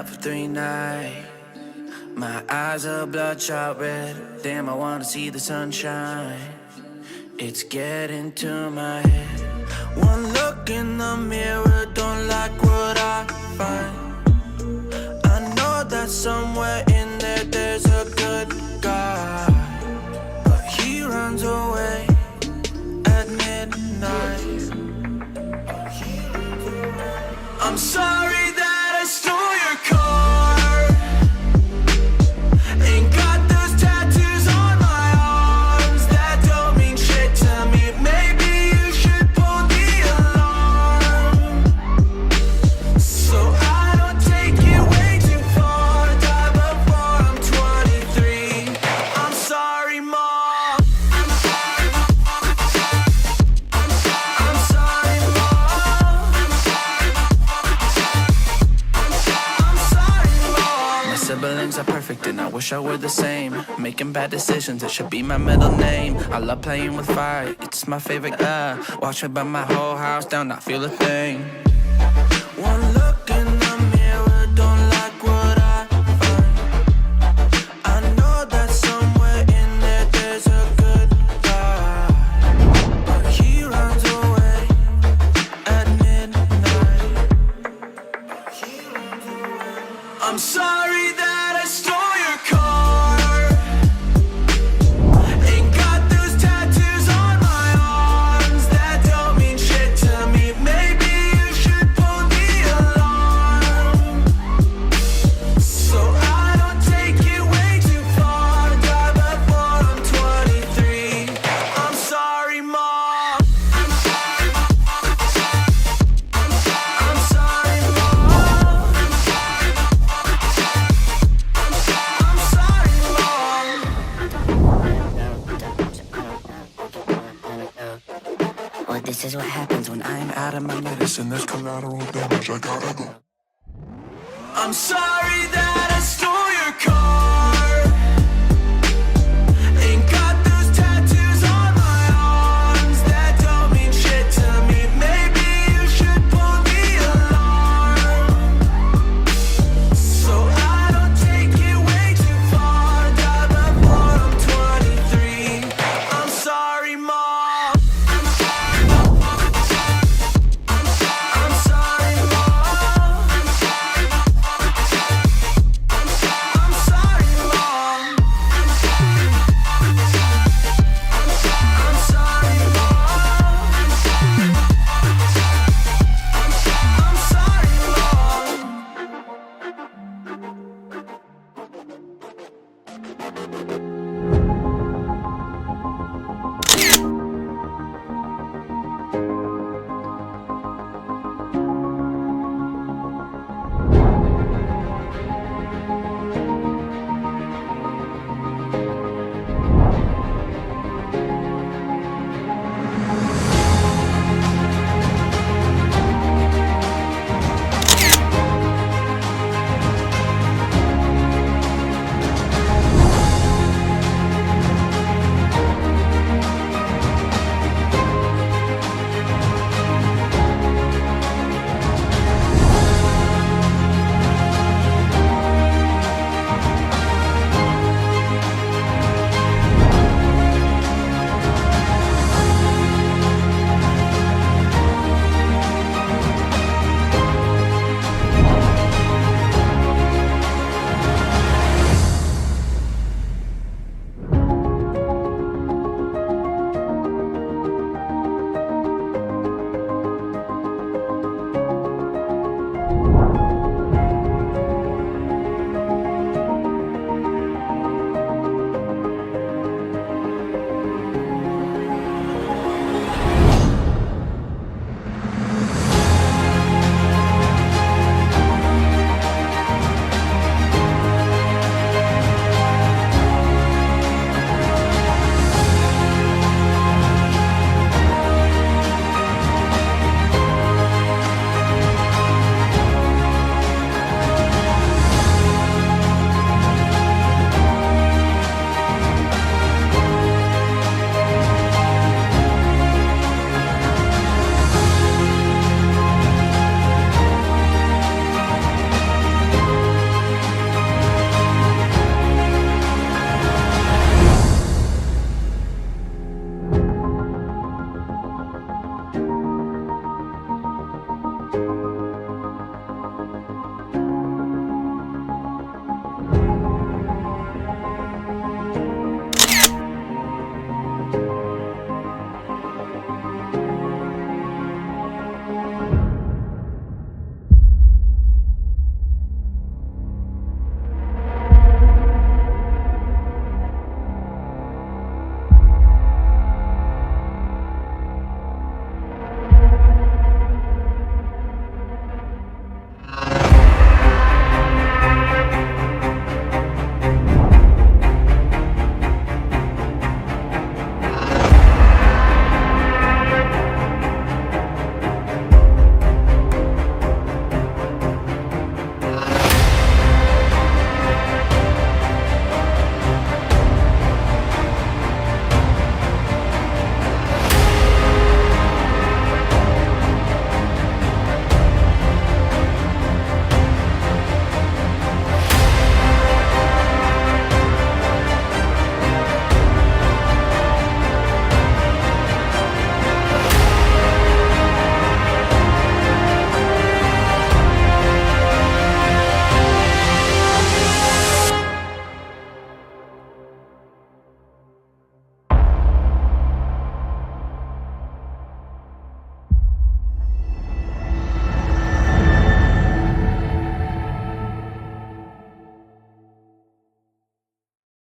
out for 3 nights. My eyes are bloodshot red. Damn, I wanna see the sunshine. It's getting to my head. One look in the mirror, don't like what I find. I know that somewhere in there there's a good guy, but he runs away at midnight. I'm sorry that I stole your car. Ain't got those tattoos on my arms that don't mean shit to me. Maybe you should pull the alarm, so I don't take it way too far. Die before I'm 23. I'm sorry, Mom. I'm sorry, Mom. I'm sorry, Mom. My siblings are perfect and I wish I were the same. Making bad decisions, it should be my middle name. I love playing with fire, it's my favorite. Watch me burn my whole house down, not feel a thing. One look in the mirror, don't like what I find. I know that somewhere in there there's a good guy, but he runs away at midnight. I'm sorry that I stole your car. Ain't got those tattoos on my arms that don't mean shit to me. Maybe you should pull the alarm, so I don't take it way too far. Die before I'm 23. I'm sorry, Mom. I'm sorry, Mom. I'm sorry, Mom. I'm sorry, Mom. Well, this is what happens when I'm out of my Medicine, there's collateral damage, I gotta go. I'm sorry that I stole your car. Ain't got those tattoos on my arms that don't mean shit to me. Maybe you should pull the alarm, so I don't take it way too far. Die before I'm 23. I'm sorry, Mom. I'm sorry, Mom. I'm sorry, Mom. I'm sorry, Mom. I'm sorry, Mom. I'm sorry, Mom.